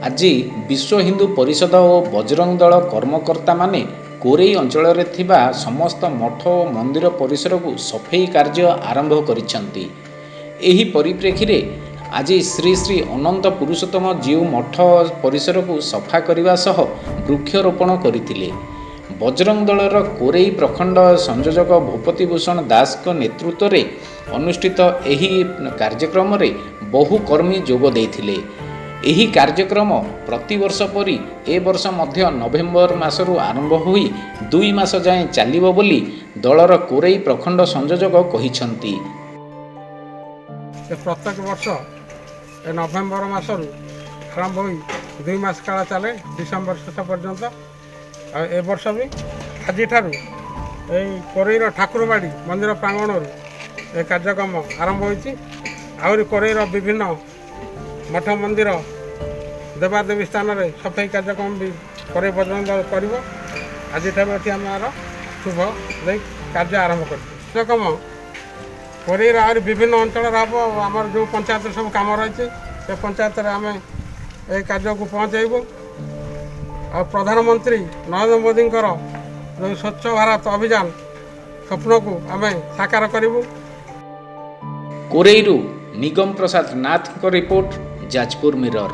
आज विश्व हिंदू परिषद और बजरंग दल कर्मकर्ता माने कोरेई अंचल थिबा समस्त मठ और मंदिर परिसर को सफेई कार्य आरंभ करिसेंती। एही परिप्रेक्षी रे आज श्री श्री अनंत पुरुषोत्तम जीव मठ परिसर को सफा करने सह वृक्षरोपण करथिले। बजरंग दलर कोरेई प्रखंड संयोजक भूपति भूषण दास को नेतृत्व में अनुष्ठित एही कार्यक्रम रे बहु कर्मी जोग देथिले। एही कार्यक्रम प्रतिवर्ष परी ए वर्ष मध्य नवेम्बर मासरू आरंभ होई 2 मास जाए चलिबो बोली दलर कोरेई प्रखंड संयोजक कहिसंती। प्रत्येक वर्ष नवेम्बर मासरू आरंभ होई 2 मास काल चले डिसेम्बर शेष पर्यंत। ए वर्ष भी आज कोरेईर ठाकुरबाड़ी मंदिर प्रांगण ए कार्यक्रम आरंभ होती। आहरी कोरेईर विभिन्न मठ मंदिर देवादेवी स्थान में सफाई कार्यक्रम भी कोरेई बजरंग दल कर। आज आम शुभ कार्य आरंभ कार्यक्रम कोरेईर आहरी विभिन्न अंचल हम आम जो पंचायत सब कम रही से पंचायत आम ए कार्य को पहुँचेबू और प्रधानमंत्री नरेंद्र मोदी जो स्वच्छ भारत अभियान स्वप्न को आम साकार करूँ। कोरेईरू निगम प्रसाद नाथ को रिपोर्ट, जाजपुर मिरर।